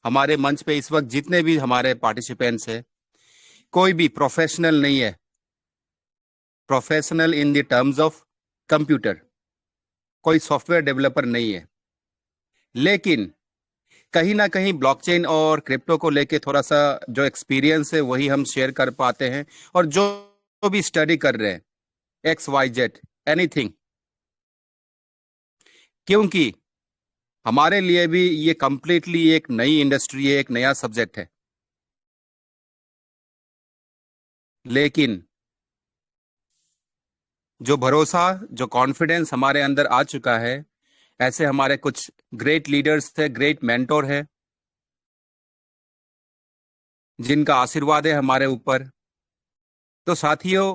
हमारे मंच पे इस वक्त जितने भी हमारे पार्टिसिपेंट्स हैं, कोई भी प्रोफेशनल नहीं है, professional in the terms of computer, कोई सॉफ्टवेयर डेवलपर नहीं है। लेकिन कहीं ना कहीं ब्लॉकचेन और क्रिप्टो को लेके थोड़ा सा जो एक्सपीरियंस है वही हम शेयर कर पाते हैं। और जो भी स्टडी कर रहे हैं, XYZ एनीथिंग, क्योंकि हमारे लिए भी ये कंप्लीटली एक नई इंडस्ट्री है, एक नया सब्जेक्ट है। लेकिन जो भरोसा, जो कॉन्फिडेंस हमारे अंदर आ चुका है, ऐसे हमारे कुछ ग्रेट लीडर्स थे, ग्रेट मेंटोर है, जिनका आशीर्वाद है हमारे ऊपर। तो साथियों,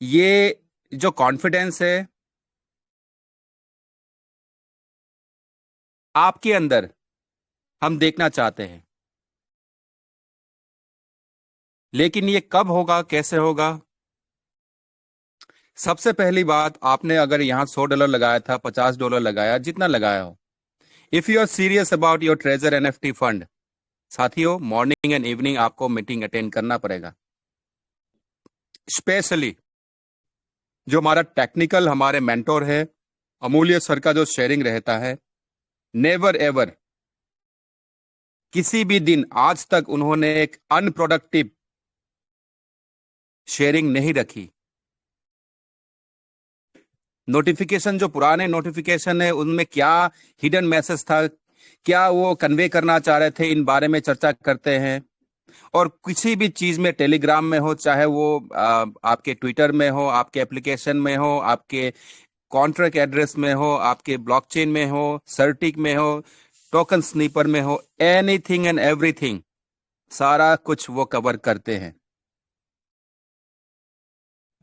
ये जो कॉन्फिडेंस है आपके अंदर, हम देखना चाहते हैं। लेकिन ये कब होगा, कैसे होगा? सबसे पहली बात, आपने अगर यहाँ $100 लगाया था, $50 लगाया, जितना लगाया हो, if you are serious about your treasure NFT fund, साथियों, मॉर्निंग एंड इवनिंग आपको मीटिंग अटेंड करना पड़ेगा। स्पेशली जो हमारा टेक्निकल हमारे मेंटोर है, अमूल्य सर का जो शेयरिंग रहता है, नेवर एवर किसी भी दिन आज तक उन्होंने एक अनप्रोडक्टिव शेयरिंग नहीं रखी। नोटिफिकेशन, जो पुराने नोटिफिकेशन है, उनमें क्या हिडन मैसेज था, क्या वो कन्वे करना चाह रहे थे, इन बारे में चर्चा करते हैं। और किसी भी चीज में, टेलीग्राम में हो, चाहे वो आपके ट्विटर में हो, आपके एप्लीकेशन में हो, आपके कॉन्ट्रैक्ट एड्रेस में हो, आपके ब्लॉकचेन में हो, सर्टिक में हो, टोकन स्नीपर में हो, एनीथिंग एंड एवरीथिंग, सारा कुछ वो कवर करते हैं।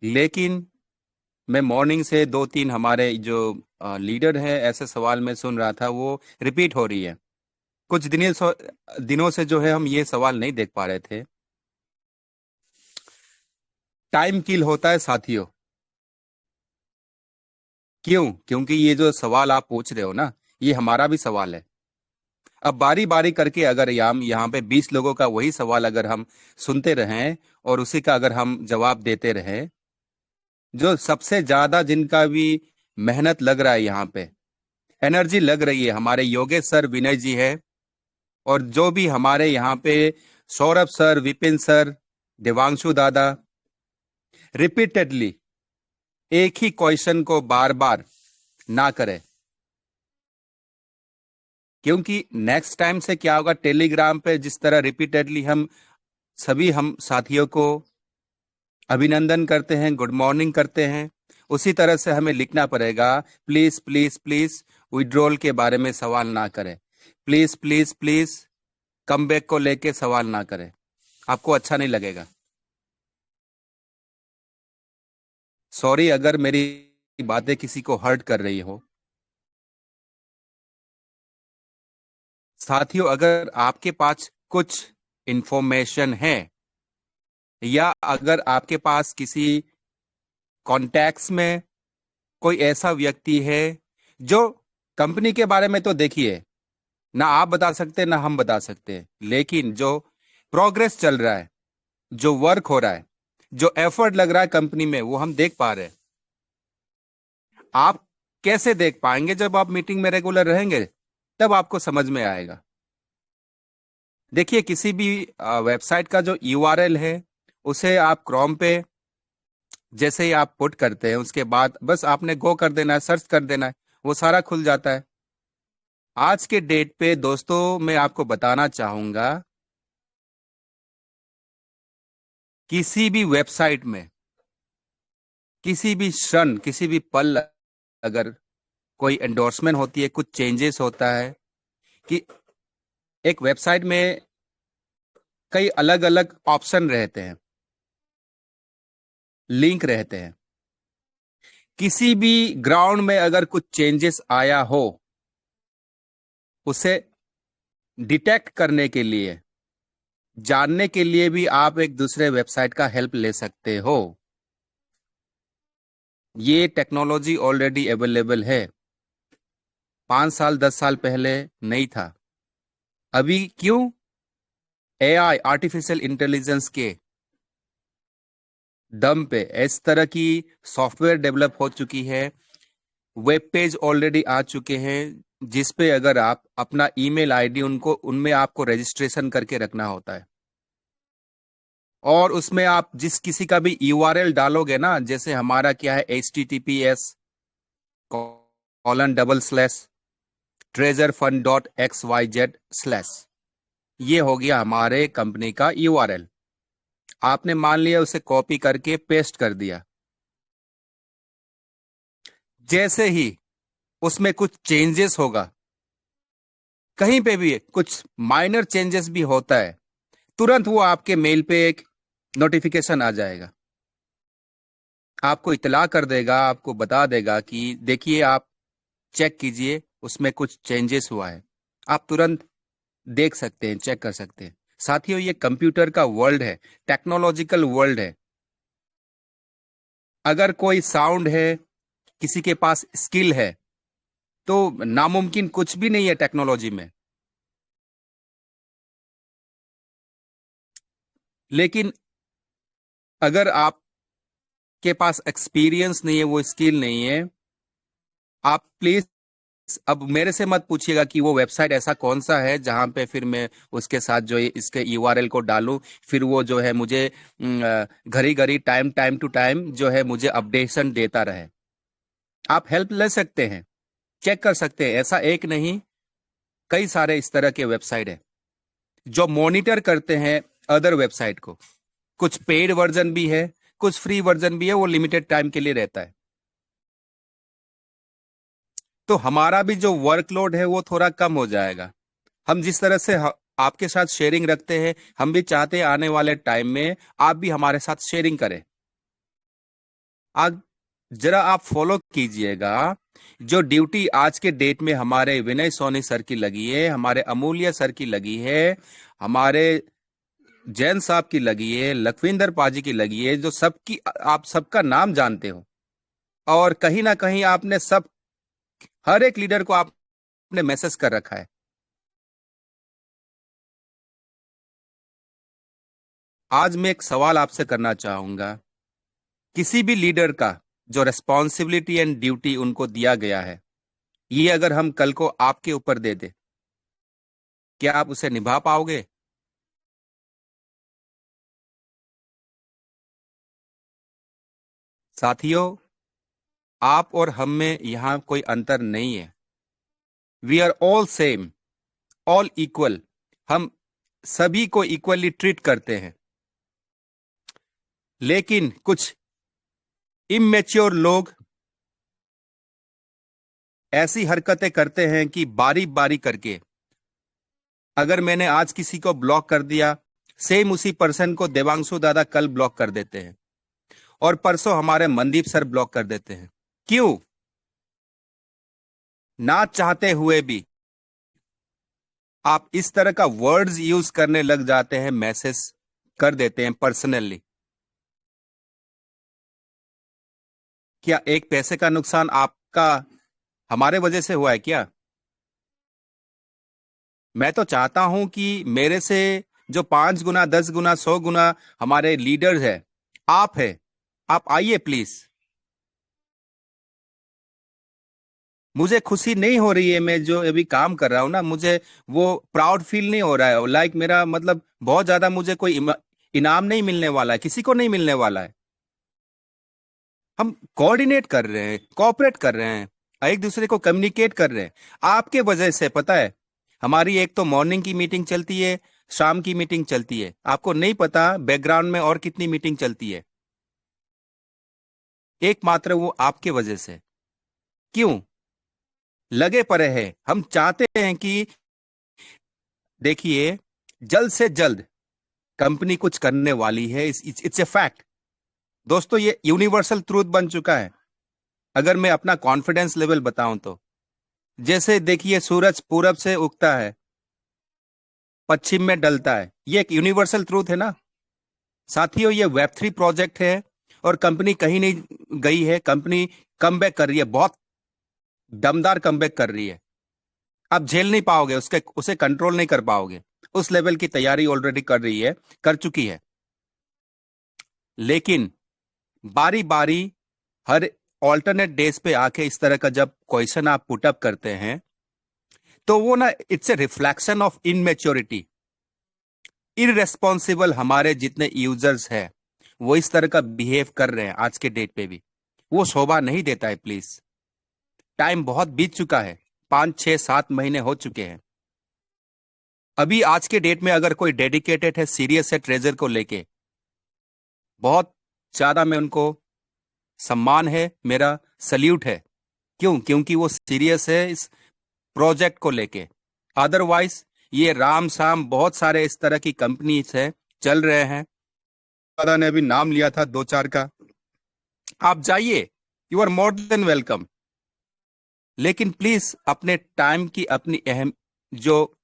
लेकिन मैं मॉर्निंग से 2-3 हमारे जो लीडर है, ऐसे सवाल में सुन रहा था, वो रिपीट हो रही है। कुछ दिनों से जो है हम ये सवाल नहीं देख पा रहे थे। टाइम किल होता है साथियों। क्यों? क्योंकि ये जो सवाल आप पूछ रहे हो ना, ये हमारा भी सवाल है। अब बारी बारी करके अगर हम यहाँ पे 20 लोगों का वही सवाल अगर हम सुनते रहें और उसी का अगर हम जवाब देते रहें, जो सबसे ज्यादा जिनका भी मेहनत लग रहा है, यहाँ पे एनर्जी लग रही है, हमारे योगेश सर, विनय जी है। और जो भी हमारे यहाँ पे सौरभ सर, विपिन सर, देवांशु दादा, रिपीटेडली एक ही क्वेश्चन को बार बार ना करें। क्योंकि नेक्स्ट टाइम से क्या होगा, टेलीग्राम पे जिस तरह रिपीटेडली हम सभी हम साथियों को अभिनंदन करते हैं, गुड मॉर्निंग करते हैं, उसी तरह से हमें लिखना पड़ेगा, प्लीज प्लीज प्लीज विड्रॉल के बारे में सवाल ना करें, प्लीज प्लीज प्लीज कमबैक को लेके सवाल ना करें। आपको अच्छा नहीं लगेगा। सॉरी अगर मेरी बातें किसी को हर्ट कर रही हो। साथियों, अगर आपके पास कुछ इंफॉर्मेशन है, या अगर आपके पास किसी कॉन्टैक्ट्स में कोई ऐसा व्यक्ति है जो, कंपनी के बारे में तो देखिए, ना आप बता सकते ना हम बता सकते, लेकिन जो प्रोग्रेस चल रहा है, जो वर्क हो रहा है, जो एफर्ट लग रहा है कंपनी में, वो हम देख पा रहे हैं। आप कैसे देख पाएंगे? जब आप मीटिंग में रेगुलर रहेंगे, तब आपको समझ में आएगा। देखिए, किसी भी वेबसाइट का जो URL है, उसे आप क्रोम पे जैसे ही आप पुट करते हैं, उसके बाद बस आपने गो कर देना है, सर्च कर देना है, वो सारा खुल जाता है। आज के डेट पे दोस्तों, मैं आपको बताना चाहूंगा, किसी भी वेबसाइट में, किसी भी क्षण, किसी भी पल, अगर कोई एंडोर्समेंट होती है, कुछ चेंजेस होता है, कि एक वेबसाइट में कई अलग अलग ऑप्शन रहते हैं, लिंक रहते हैं। किसी भी ग्राउंड में अगर कुछ चेंजेस आया हो, उसे डिटेक्ट करने के लिए, जानने के लिए भी आप एक दूसरे वेबसाइट का हेल्प ले सकते हो। ये टेक्नोलॉजी ऑलरेडी अवेलेबल है। 5 साल 10 साल पहले नहीं था। अभी क्यों? एआई, आर्टिफिशियल इंटेलिजेंस के दम पे इस तरह की सॉफ्टवेयर डेवलप हो चुकी है, वेब पेज ऑलरेडी आ चुके हैं, जिस पे अगर आप अपना ईमेल आईडी उनको उनमें आपको रजिस्ट्रेशन करके रखना होता है, और उसमें आप जिस किसी का भी यूआरएल डालोगे ना, जैसे हमारा क्या है, https://treasurefund.xyz/, ये हो गया हमारे कंपनी का यूआरएल। आपने मान लिया उसे कॉपी करके पेस्ट कर दिया। जैसे ही उसमें कुछ चेंजेस होगा, कहीं पे भी कुछ माइनर चेंजेस भी होता है, तुरंत वो आपके मेल पे एक नोटिफिकेशन आ जाएगा, आपको इतला कर देगा, आपको बता देगा कि देखिए आप चेक कीजिए, उसमें कुछ चेंजेस हुआ है। आप तुरंत देख सकते हैं, चेक कर सकते हैं। साथियों, ये कंप्यूटर का वर्ल्ड है, टेक्नोलॉजिकल वर्ल्ड है। अगर कोई साउंड है, किसी के पास स्किल है, तो नामुमकिन कुछ भी नहीं है टेक्नोलॉजी में। लेकिन अगर आपके पास एक्सपीरियंस नहीं है, वो स्किल नहीं है, आप प्लीज अब मेरे से मत पूछिएगा कि वो वेबसाइट ऐसा कौन सा है जहां पे फिर मैं उसके साथ जो इसके यूआरएल को डालूं, फिर वो जो है मुझे घड़ी घड़ी टाइम टू टाइम जो है मुझे अपडेशन देता रहे। आप हेल्प ले सकते हैं, चेक कर सकते हैं। ऐसा एक नहीं, कई सारे इस तरह के वेबसाइट है जो मॉनिटर करते हैं अदर वेबसाइट को। कुछ पेड वर्जन भी है, कुछ फ्री वर्जन भी है, वो लिमिटेड टाइम के लिए रहता है। तो हमारा भी जो वर्कलोड है वो थोड़ा कम हो जाएगा। हम जिस तरह से आपके साथ शेयरिंग रखते हैं, हम भी चाहते हैं आने वाले टाइम में आप भी हमारे साथ शेयरिंग करें। आज जरा आप फॉलो कीजिएगा, जो ड्यूटी आज के डेट में हमारे विनय सोनी सर की लगी है, हमारे अमूल्य सर की लगी है, हमारे जैन साहब की लगी है, लखविंदर पाजी की लगी है, जो सबकी आप सबका नाम जानते हो, और कहीं ना कहीं आपने सब हर एक लीडर को आपने मैसेज कर रखा है। आज मैं एक सवाल आपसे करना चाहूंगा, किसी भी लीडर का जो रेस्पॉन्सिबिलिटी एंड ड्यूटी उनको दिया गया है, ये अगर हम कल को आपके ऊपर दे दे, क्या आप उसे निभा पाओगे? साथियों, आप और हम में यहां कोई अंतर नहीं है। We are all same, all equal. हम सभी को इक्वली ट्रीट करते हैं। लेकिन कुछ इमेच्योर लोग ऐसी हरकतें करते हैं कि बारी बारी करके, अगर मैंने आज किसी को ब्लॉक कर दिया, सेम उसी पर्सन को देवांशु दादा कल ब्लॉक कर देते हैं, और परसों हमारे मनदीप सर ब्लॉक कर देते हैं। क्यों? ना चाहते हुए भी आप इस तरह का वर्ड्स यूज करने लग जाते हैं, मैसेज कर देते हैं पर्सनली। क्या एक पैसे का नुकसान आपका हमारे वजह से हुआ है क्या? मैं तो चाहता हूं कि मेरे से जो 5 गुना, 10 गुना, 100 गुना हमारे लीडर्स है, आप है, आप आइए प्लीज। मुझे खुशी नहीं हो रही है, मैं जो अभी काम कर रहा हूं ना, मुझे वो प्राउड फील नहीं हो रहा है। लाइक मेरा मतलब बहुत ज्यादा मुझे कोई इनाम नहीं मिलने वाला है, किसी को नहीं मिलने वाला है। हम कोऑर्डिनेट कर रहे हैं, कोऑपरेट कर रहे हैं, एक दूसरे को कम्युनिकेट कर रहे हैं। आपके वजह से पता है, हमारी एक तो मॉर्निंग की मीटिंग चलती है, शाम की मीटिंग चलती है, आपको नहीं पता बैकग्राउंड में और कितनी मीटिंग चलती है, एकमात्र वो आपके वजह से। क्यों? लगे पड़े हैं। हम चाहते हैं कि देखिए, जल्द से जल्द कंपनी कुछ करने वाली है। इट्स ए फैक्ट दोस्तों, ये यूनिवर्सल ट्रूथ बन चुका है। अगर मैं अपना कॉन्फिडेंस लेवल बताऊं तो, जैसे देखिए, सूरज पूरब से उगता है, पश्चिम में डलता है, ये एक यूनिवर्सल ट्रूथ है ना। साथियों, ये वेब 3 प्रोजेक्ट है, और कंपनी कहीं नहीं गई है। कंपनी कमबैक कर रही है, बहुत दमदार कमबैक कर रही है। आप झेल नहीं पाओगे, उसे कंट्रोल नहीं कर पाओगे। उस लेवल की तैयारी ऑलरेडी कर रही है, कर चुकी है। लेकिन बारी बारी हर ऑल्टरनेट डेज पे आके इस तरह का जब क्वेश्चन आप पुटअप करते हैं, तो वो ना, it's a reflection of immaturity. Irresponsible हमारे जितने यूजर्स हैं, वो इस तरह का बिहेव कर रहे हैं आज के डेट पे भी। वो शोभा नहीं देता है प्लीज। टाइम बहुत बीत चुका है, 5 6 7 महीने हो चुके हैं। अभी आज के डेट में अगर कोई डेडिकेटेड है, सीरियस है ट्रेजर को लेके, बहुत ज्यादा मैं उनको सम्मान है, मेरा सल्यूट है। क्यों? क्योंकि वो सीरियस है इस प्रोजेक्ट को लेके। अदरवाइज ये राम शाम बहुत सारे इस तरह की कंपनीज है, चल रहे हैं। दादा ने अभी नाम लिया था 2 4 का, आप जाइए, you are more than welcome. लेकिन प्लीज अपने टाइम की अपनी अहम, जो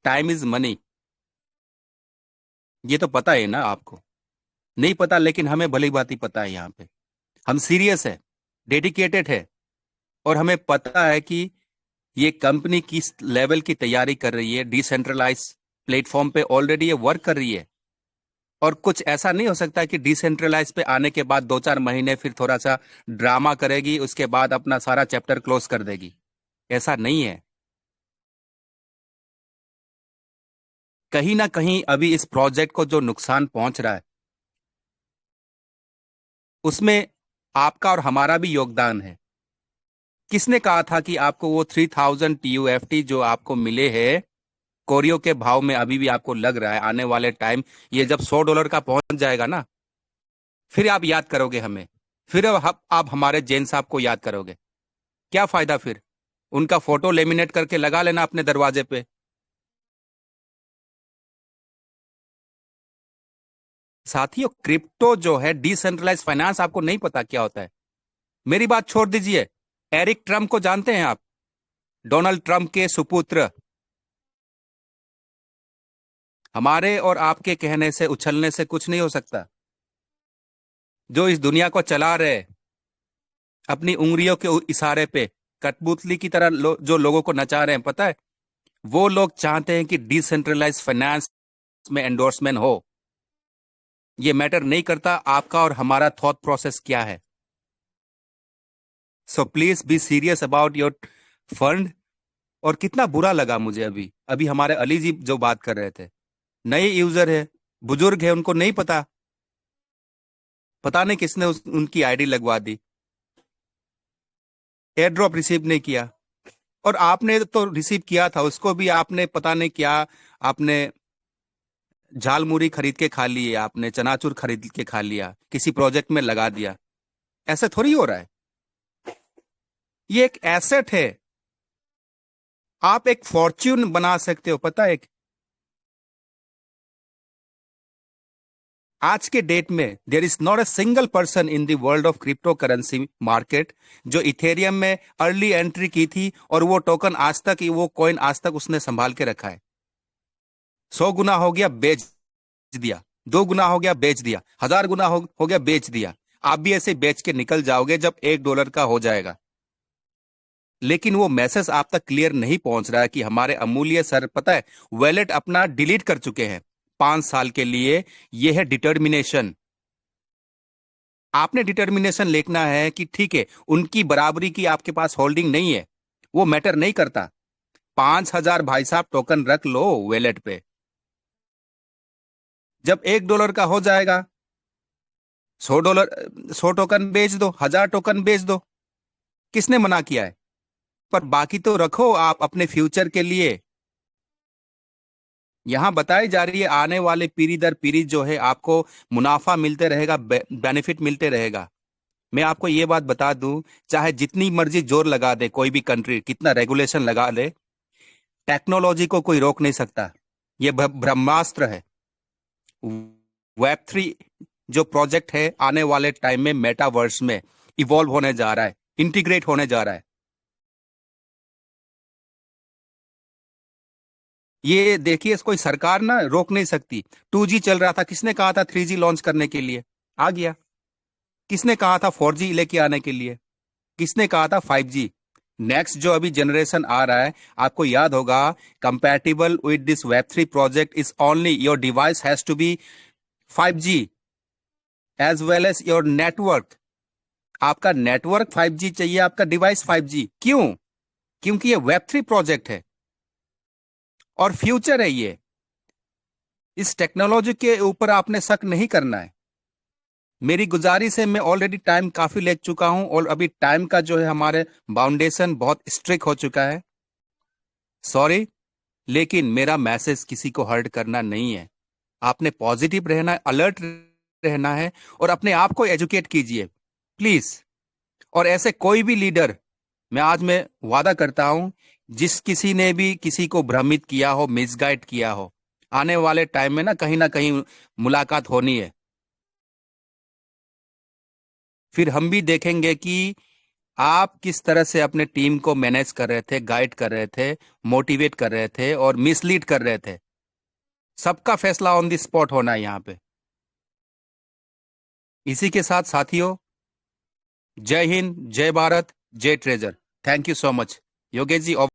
टाइम इज मनी, ये तो पता है ना आपको। नहीं पता, लेकिन हमें भली भांति पता है। यहाँ पे हम सीरियस है, डेडिकेटेड है, और हमें पता है कि ये कंपनी किस लेवल की तैयारी कर रही है। डिसेंट्रलाइज प्लेटफॉर्म पे ऑलरेडी ये वर्क कर रही है, और कुछ ऐसा नहीं हो सकता कि डिसेंट्रलाइज पे आने के बाद 2 4 महीने फिर थोड़ा सा ड्रामा करेगी, उसके बाद अपना सारा चैप्टर क्लोज कर देगी। ऐसा नहीं है। कहीं ना कहीं अभी इस प्रोजेक्ट को जो नुकसान पहुंच रहा है, उसमें आपका और हमारा भी योगदान है। किसने कहा था कि आपको वो 3000 TUFT जो आपको मिले हैं कोरियो के भाव में, अभी भी आपको लग रहा है आने वाले टाइम ये जब $100 का पहुंच जाएगा ना, फिर आप याद करोगे हमें, फिर आप हमारे जैन साहब को याद करोगे। क्या फायदा फिर? उनका फोटो लेमिनेट करके लगा लेना अपने दरवाजे पे। साथियों, क्रिप्टो जो है, डिसेंट्रलाइज फाइनेंस, आपको नहीं पता क्या होता है। मेरी बात छोड़ दीजिए, एरिक ट्रम्प को जानते हैं आप? डोनाल्ड ट्रम्प के सुपुत्र। हमारे और आपके कहने से, उछलने से कुछ नहीं हो सकता। जो इस दुनिया को चला रहे, अपनी उंगलियों के इशारे पे कठपुतली की तरह जो लोगों को नचा रहे हैं, पता है, वो लोग चाहते हैं कि डिसेंट्रलाइज फाइनेंस में एंडोर्समेंट हो। ये मैटर नहीं करता आपका और हमारा थॉट प्रोसेस क्या है। So please be serious about your fund. और कितना बुरा लगा मुझे अभी अभी हमारे अली जी जो बात कर रहे थे, नए यूजर है, बुजुर्ग है, उनको नहीं पता, पता नहीं किसने उनकी आईडी लगवा दी, एयर ड्रॉप रिसीव नहीं किया। और आपने तो रिसीव किया था, उसको भी आपने पता नहीं क्या, आपने झाल मुरी खरीद के खा लिए, आपने चनाचूर खरीद के खा लिया, किसी प्रोजेक्ट में लगा दिया। ऐसा थोड़ी हो रहा है। ये एक एसेट है, आप एक फॉर्च्यून बना सकते हो, पता है। आज के डेट में there is not a single person in the world of crypto currency market जो इथेरियम में अर्ली एंट्री की थी, और वो टोकन आज तक, वो कॉइन आज तक उसने संभाल के रखा है। 100 गुना हो गया, बेच दिया, 2 गुना हो गया, बेच दिया, 1000 गुना हो गया, बेच दिया। आप भी ऐसे बेच के निकल जाओगे जब $1 का हो जाएगा। लेकिन वो मैसेज आप तक क्लियर नहीं पहुंच रहा है कि हमारे अमूल्य सर, पता है, वॉलेट अपना डिलीट कर चुके हैं 5 साल के लिए। ये है डिटर्मिनेशन। आपने डिटर्मिनेशन लिखना है कि ठीक है, उनकी बराबरी की आपके पास होल्डिंग नहीं है, वो मैटर नहीं करता। 5000 भाई साहब टोकन रख लो वॉलेट पे। जब $1 का हो जाएगा, $100, 100 टोकन बेच दो, 1000 टोकन बेच दो। किसने मना किया है? पर बाकी तो रखो आप अपने फ्यूचर के लिए। यहां बताई जा रही है आने वाले पीढ़ी दर पीढ़ी जो है आपको मुनाफा मिलते रहेगा, बेनिफिट मिलते रहेगा। मैं आपको ये बात बता दूं, चाहे जितनी मर्जी जोर लगा दे कोई भी कंट्री, कितना रेगुलेशन लगा दे, टेक्नोलॉजी को कोई रोक नहीं सकता। ये ब्रह्मास्त्र है। वेब 3 जो प्रोजेक्ट है, आने वाले टाइम में मेटावर्स में इवॉल्व होने जा रहा है, इंटीग्रेट होने जा रहा है। ये देखिए, कोई सरकार ना रोक नहीं सकती। 2G चल रहा था, किसने कहा था 3G लॉन्च करने के लिए? आ गया। किसने कहा था 4G लेके आने के लिए? किसने कहा था 5G? नेक्स्ट जो अभी जनरेशन आ रहा है, आपको याद होगा, compatible with this Web3 project is only your device has to be 5G as well as your network. आपका नेटवर्क 5G चाहिए, आपका डिवाइस 5G। क्यों? क्योंकि ये वेब3 प्रोजेक्ट है और फ्यूचर है ये। इस टेक्नोलॉजी के ऊपर आपने शक नहीं करना है। मेरी गुजारिश है, मैं ऑलरेडी टाइम काफी ले चुका हूं और अभी टाइम का जो है हमारे बाउंडेशन बहुत स्ट्रिक्ट हो चुका है। सॉरी, लेकिन मेरा मैसेज किसी को हर्ट करना नहीं है। आपने पॉजिटिव रहना है, अलर्ट रहना है और अपने आप को एजुकेट कीजिए प्लीज। और ऐसे कोई भी लीडर, मैं वादा करता हूं, जिस किसी ने भी किसी को भ्रमित किया हो, मिसगाइड किया हो, आने वाले टाइम में ना कहीं मुलाकात होनी है। फिर हम भी देखेंगे कि आप किस तरह से अपने टीम को मैनेज कर रहे थे, गाइड कर रहे थे, मोटिवेट कर रहे थे और मिसलीड कर रहे थे। सबका फैसला ऑन द स्पॉट होना है यहाँ पे। इसी के साथ साथियों, जय हिंद, जय भारत, जय treasure. Thank you so much Yogesh ji.